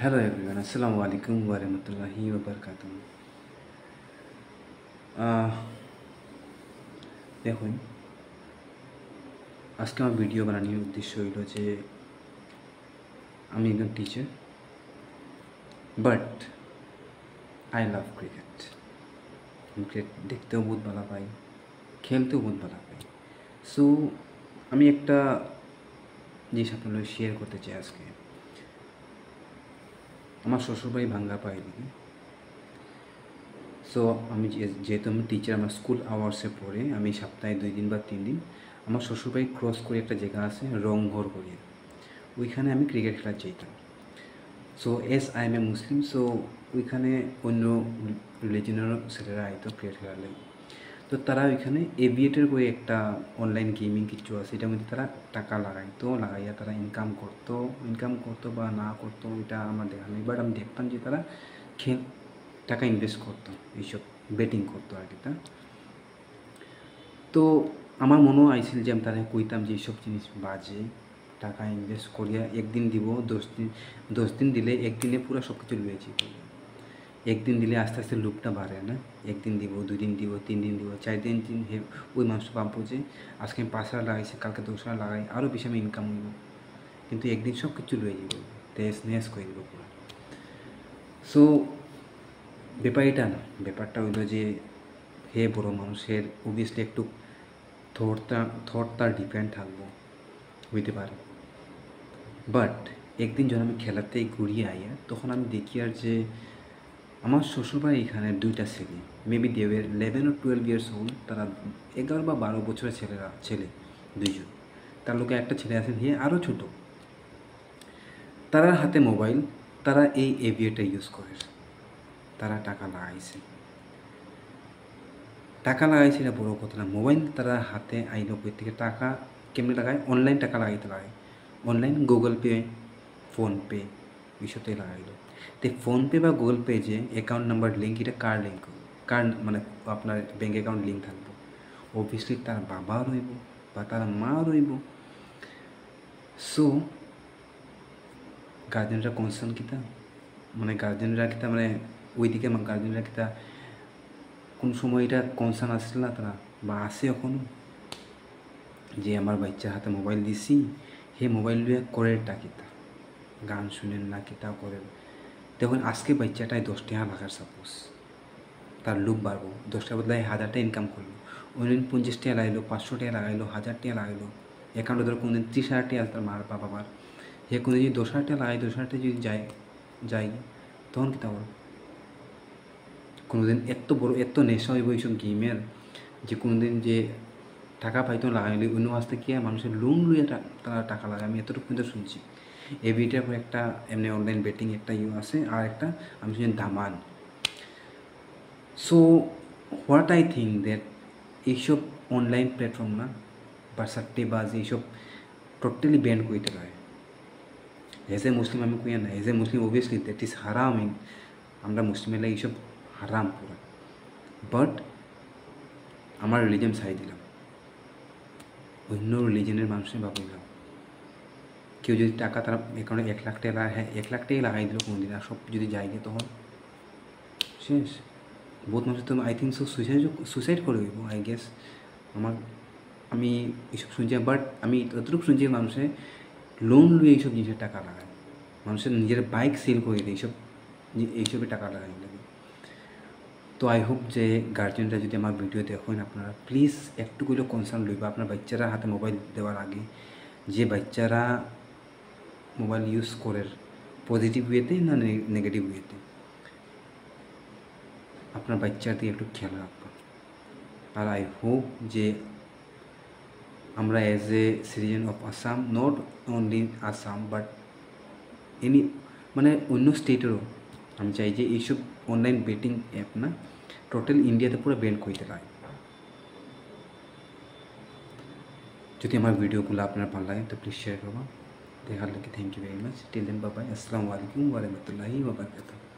Hello everyone, আসসালামু আলাইকুম ওয়া রাহমাতুল্লাহি ওয়া বারাকাতুহু। দেখুন, আজকে আমার ভিডিও বানানোর উদ্দেশ্য হইল যে আমি একজন teacher, but I love cricket. আমি ক্রিকেট দেখতেও বহুত ভালো পাই, খেলতেও বহুত ভালো পাই। সো আমি একটা জিনিস আপনাদের শেয়ার করতে চাই আজকে। আমার শ্বশুরবাড়ি ভাঙ্গাপাড়া দিকে। সো আমি যেহেতু আমি টিচার, আমার স্কুল আওয়ার্সে পড়ে আমি সপ্তাহে 2 দিন বা 3 দিন আমার শ্বশুরবাড়ি ক্রস করে একটা জায়গা আছে রংঘর করে, ওইখানে আমি ক্রিকেট খেলা যেতাম। So S I M A Muslim, so ওইখানে অন্য রিলিজনেরও ছেলেরা আইতো ক্রিকেট খেলার লাগে। তো তারা ওইখানে এভিয়েটের করে একটা অনলাইন গেমিং কিছু আছে, এটার মধ্যে তারা টাকা লাগাইয়া তারা ইনকাম করতো বা না করতো এটা আমার দেখা নেই। বাট আমি দেখতাম যে তারা টাকা ইনভেস্ট করতো, এইসব বেটিং করতো আর কি। তো আমার মনেও আইছিল যে আমি তাদের কইতাম যে এইসব জিনিস বাজে, টাকা ইনভেস্ট করিয়া একদিন দিব, 10 দিন দিলে একদিনে পুরো সব কিছু লুয়েছি। একদিন দিলে আস্তে আস্তে লুপটা বাড়ে না, একদিন দিব, 2 দিন দিব, 3 দিন দিব, 4 দিন ওই মানুষটা ভাববো যে আজকে আমি 5,000 লাগাইছি, কালকে 10,000 লাগাই, আরও বেশি আমি ইনকাম হইব। কিন্তু একদিন সব কিছু লুয়ে যাব, নেস করে দিব পুরো। সো ব্যাপার এটা না, ব্যাপারটা হইলো যে হে বড় মানুষের অবভিয়াসলি একটু থট তার ডিপেন্ড থাকবো, হইতে পারে। বাট একদিন যখন আমি খেলাতেই ঘুরিয়ে আইয়া, তখন আমি দেখি আর যে আমার শ্বশুরবাড়ি এখানে 2টা ছেলে, মেবি দেবের 11 or 12 ইয়ার্স ওল্ড, তারা 11 বা 12 বছরের ছেলে 2জন। তার লোকে একটা ছেলে আছে দিয়ে আরও ছোটো, তারা হাতে মোবাইল, তারা এই এভিয়েটা ইউজ করে, তারা টাকা লাগাইছে এটা বড় কথা না। মোবাইল তারা হাতে আইলো কই থেকে, টাকা কেমনি লাগায়, অনলাইন টাকা লাগাইতে লাগে, অনলাইন গুগল পে, ফোনপে এইসবটাই লাগাইলো। তো ফোনপে বা গুগল পে যে অ্যাকাউন্ট নাম্বার লিঙ্ক, এটা কার মানে আপনার ব্যাঙ্ক অ্যাকাউন্ট লিঙ্ক থাকবো। অবভিয়াসলি তার বাবা রইব বা তার মা রইব। সো গার্জেনরা কনসার্ন কিতা, মানে গার্জেনরা কিতা, মানে ওইদিকে গার্জেনরা কিতা কোন সময় এটা কনসার্ন আসছিল না তারা, বা আসে এখনও, যে আমার বাচ্চার হাতে মোবাইল দিছি, হে মোবাইল লিয়ে করে কিতা, গান শুনেন না কিতা করেন। দেখুন আজকে বাচ্চাটায় 10 টাকা লাগার সাপোজ, তার লুপ বাড়বো, 10 টাকা বদলায় 1,000 টাকা ইনকাম করলো, অন্যদিন 50 টাকা লাগাইলো, 500 টাকা লাগাইলো, 1,000 টাকা লাগাইলো, অ্যাকাউন্টে ধরো কোনোদিন 30,000 টাকা তার মার বাবার, হে কোনো যদি 10,000 টাকা লাগাই, 10,000 টাকা যদি যাই তখন কিতা করো। কোনোদিন এত নেশা হইব এইসব গেমের যে কোনোদিন যে টাকা পাইতো লাগাইলে অন্য আসতে কি মানুষের লোন লইয়া তারা টাকা লাগায়। আমি এতটুকু কিন্তু শুনছি। এভিটার পর একটা এমনি অনলাইন বেটিং একটা আছে, আর একটা আমি শুনছি দামান। So what I think that এইসব অনলাইন প্ল্যাটফর্ম না বা সাট্টেবাজ এইসব টোটালি ব্যান করতে লাগে। এজ এ মুসলিম আমি কই না, as a Muslim obviously that is হারাম, আমরা মুসলিমেরা এইসব হারাম পুরা। বাট আমার রিলিজন ছাই দিলাম, অন্য রিলিজনের মানুষের ভাবলাম। কেউ যদি টাকা তারা অ্যাকাউন্টে 1 লাখ টাকা, হ্যাঁ 1 লাখ টাকাই লাগাই দিল কোনো দিন, আর সব যদি যায়গে তখন শেষ। বহুত মানুষ তো আই থিঙ্ক সো সুইসাইড করে দেবো আই গেস। আমি এইসব শুনছি, বাট আমি যতটুকু শুনছি মানুষের লোন লুয়ে এইসব জিনিসের টাকা লাগায়, মানুষের নিজের বাইক সেল করে দেয় এইসবে টাকা লাগাই লাগে। তো আই হোপ যে গার্জেনরা যদি আমার ভিডিও দেখেন, আপনারা প্লিজ একটু করে কনসার্ন লইবা আপনার বাচ্চারা হাতে মোবাইল দেওয়ার আগে। যে বাচ্চারা মোবাইল ইউজ করে পজিটিভ ওয়েতে না নেগেটিভ ওয়েতে, আপনার বাচ্চার দিকে একটু খেয়াল রাখবেন। আর আই হোপ যে আমরা as a citizen of Assam, not only Assam but any মানে অন্য স্টেটেরও, আমি চাই যে এইসব অনলাইন বেটিং অ্যাপ না টোটাল ইন্ডিয়াতে পুরো ব্যান করতে লাগে। যদি আমার ভিডিওগুলো আপনার ভালো লাগে তো প্লিজ শেয়ার করবেন। দেখার লাগে thank you very much. Till then bye bye, আসসালামু আলাইকুম ওয়া রাহমাতুল্লাহি ওয়া বারাকাতুহু।